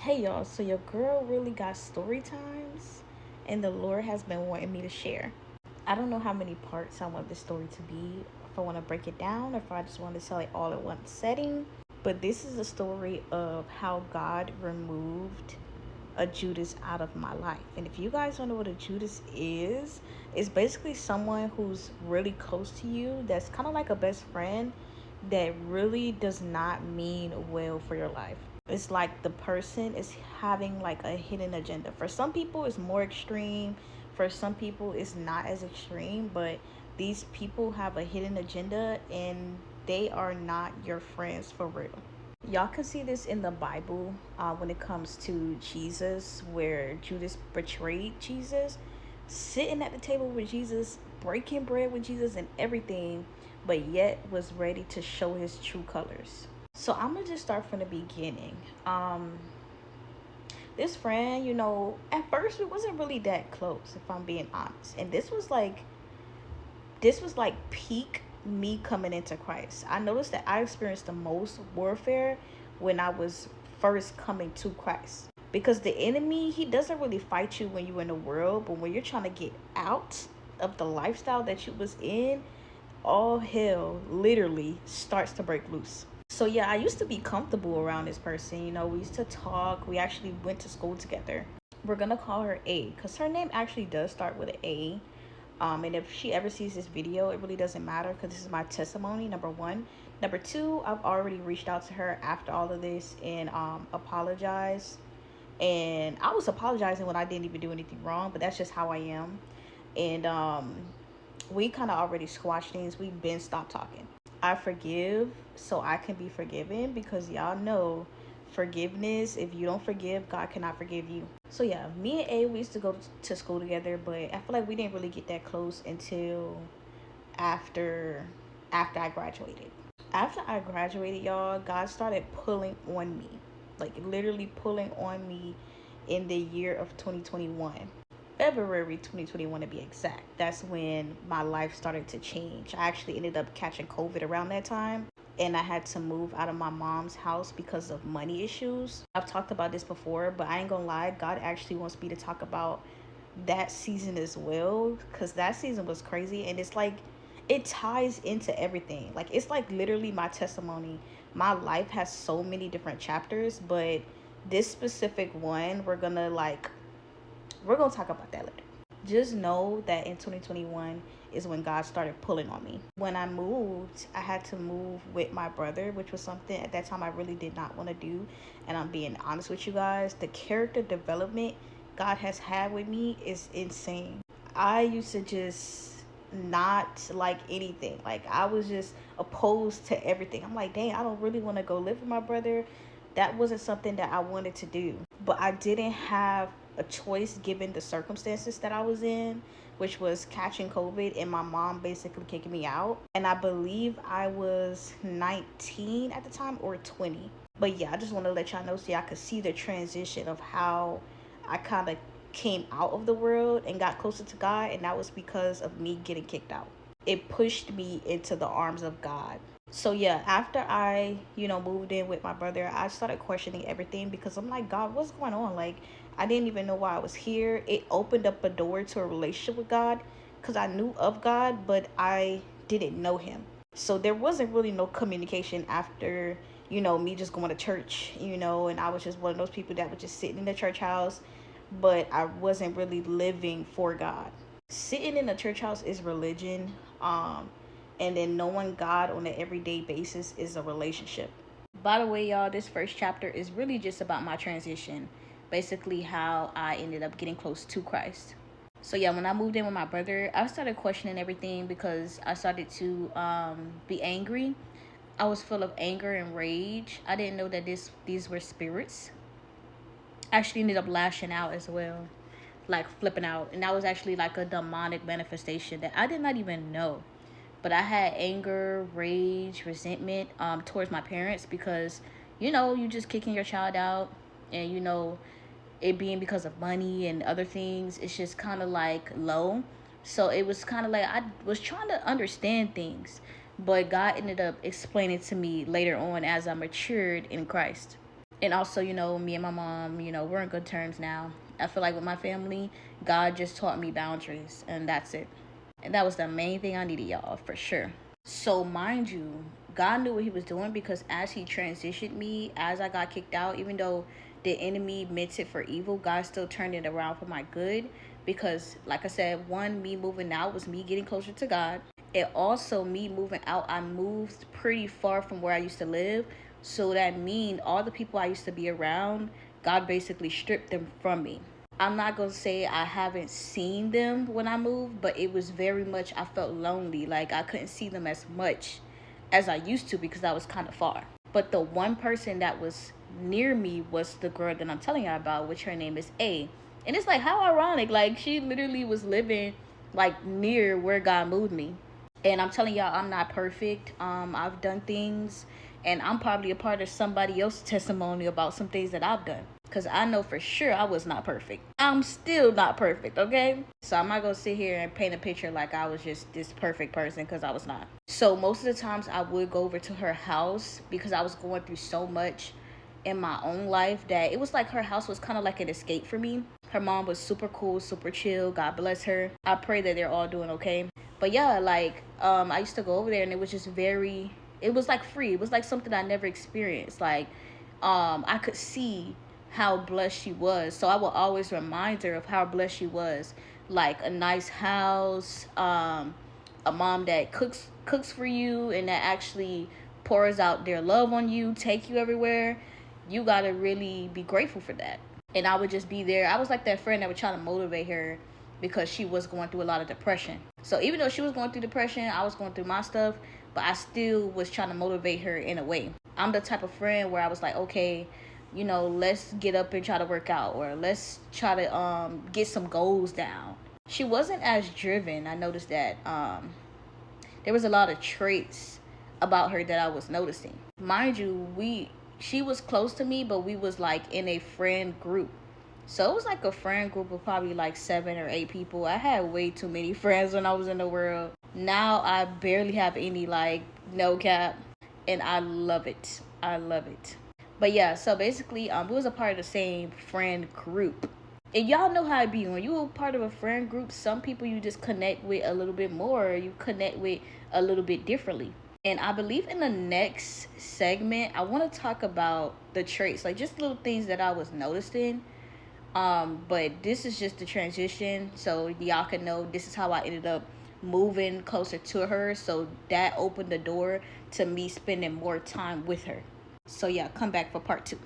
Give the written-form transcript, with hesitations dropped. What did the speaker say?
Hey y'all, so your girl really got story times, and the Lord has been wanting me to share. I don't know how many parts I want this story to be, if I want to break it down, or if I just want to tell it all in one setting. But this is a story of how God removed a Judas out of my life. And if you guys don't know what a Judas is, it's basically someone who's really close to you, that's kind of like a best friend, that really does not mean well for your life. It's like the person is having like a hidden agenda. For some people it's more extreme, for some people it's not as extreme, but these people have a hidden agenda and they are not your friends for real. Y'all can see this in the Bible when it comes to Jesus, where Judas betrayed Jesus, sitting at the table with Jesus, breaking bread with Jesus, and everything, but yet was ready to show his true colors. So I'm gonna just start from the beginning. This friend, at first we wasn't really that close, if I'm being honest, and this was like peak me coming into Christ. I noticed that I experienced the most warfare when I was first coming to Christ. Because the enemy, he doesn't really fight you when you're in the world, but when you're trying to get out of the lifestyle that you was in, all hell literally starts to break loose. So yeah, I used to be comfortable around this person. We used to talk. We actually went to school together. We're gonna call her A because her name actually does start with an A. And if she ever sees this video, it really doesn't matter because this is my testimony, number one. Number two, I've already reached out to her after all of this and apologized. And I was apologizing when I didn't even do anything wrong, but that's just how I am. And we kind of already squashed things. We've been stopped talking. I forgive so I can be forgiven, because y'all know forgiveness, if you don't forgive, God cannot forgive you. So yeah, me and A, we used to go to school together, but I feel like we didn't really get that close until after I graduated. After I graduated, y'all, God started pulling on me, like literally pulling on me in the year of 2021. February 2021 to be exact. That's when my life started to change. I actually ended up catching COVID around that time, and I had to move out of my mom's house because of money issues. I've talked about this before, but I ain't gonna lie, God actually wants me to talk about that season as well, because that season was crazy, and it's like it ties into everything. Like, it's like literally my testimony. My life has so many different chapters, but this specific one, we're gonna talk about that later. Just know that in 2021 is when God started pulling on me. When I moved, I had to move with my brother, which was something at that time I really did not want to do. And I'm being honest with you guys, the character development God has had with me is insane. I used to just not like anything. Like, I was just opposed to everything. I'm like, dang, I don't really want to go live with my brother. That wasn't something that I wanted to do. But I didn't have a choice given the circumstances that I was in, which was catching COVID and my mom basically kicking me out. And I believe I was 19 at the time, or 20. But yeah, I just want to let y'all know so y'all could see the transition of how I kind of came out of the world and got closer to God. And that was because of me getting kicked out. It pushed me into the arms of God. So yeah, after I, moved in with my brother, I started questioning everything, because I'm like, God, what's going on? Like, I didn't even know why I was here. It opened up a door to a relationship with God, because I knew of God, but I didn't know him. So there wasn't really no communication after, me just going to church, and I was just one of those people that was just sitting in the church house, but I wasn't really living for God. Sitting in a church house is religion. And then knowing God on an everyday basis is a relationship. By the way, y'all, this first chapter is really just about my transition. Basically, how I ended up getting close to Christ. So yeah, when I moved in with my brother, I started questioning everything, because I started to be angry. I was full of anger and rage. I didn't know that these were spirits. I actually ended up lashing out as well, like flipping out. And that was actually like a demonic manifestation that I did not even know. But I had anger, rage, resentment towards my parents, because, you just kicking your child out, and, it being because of money and other things, it's just kind of like low. So it was kind of like I was trying to understand things, but God ended up explaining to me later on as I matured in Christ. And also, me and my mom, we're in good terms now. I feel like with my family, God just taught me boundaries, and that's it. And that was the main thing I needed, y'all, for sure. So, mind you, God knew what He was doing, because as He transitioned me, as I got kicked out, even though the enemy meant it for evil, God still turned it around for my good. Because, like I said, one, me moving out was me getting closer to God. And also, me moving out, I moved pretty far from where I used to live. So that means all the people I used to be around, God basically stripped them from me. I'm not gonna say I haven't seen them when I moved, but it was very much, I felt lonely. Like I couldn't see them as much as I used to, because I was kind of far. But the one person that was near me was the girl that I'm telling you about, which her name is A. And it's like, how ironic. Like she literally was living like near where God moved me. And I'm telling y'all, I'm not perfect. I've done things, and I'm probably a part of somebody else's testimony about some things that I've done. Because I know for sure I was not perfect. I'm still not perfect, okay? So I'm not going to sit here and paint a picture like I was just this perfect person, because I was not. So most of the times I would go over to her house, because I was going through so much in my own life that it was like her house was kind of like an escape for me. Her mom was super cool, super chill. God bless her. I pray that they're all doing okay. But yeah, like I used to go over there, and it was just very, it was like free. It was like something I never experienced. Like I could see how blessed she was. So I will always remind her of how blessed she was. Like a nice house, a mom that cooks for you, and that actually pours out their love on you, take you everywhere. You gotta really be grateful for that. And I would just be there. I was like that friend that would try to motivate her, because she was going through a lot of depression. So even though she was going through depression, I was going through my stuff, but I still was trying to motivate her in a way. I'm the type of friend where I was like, okay, let's get up and try to work out, or let's try to get some goals down. She wasn't as driven. I noticed that there was a lot of traits about her that I was noticing. Mind you, she was close to me, but we was like in a friend group. So it was like a friend group of probably like 7 or 8 people. I had way too many friends when I was in the world. Now I barely have any, like, no cap. And I love it. I love it. But yeah, so basically, we was a part of the same friend group. And y'all know how it be. When you're a part of a friend group, some people you just connect with a little bit more. You connect with a little bit differently. And I believe in the next segment, I want to talk about the traits. Like, just little things that I was noticing. But this is just the transition, so y'all can know this is how I ended up moving closer to her. So that opened the door to me spending more time with her. So yeah, come back for part 2.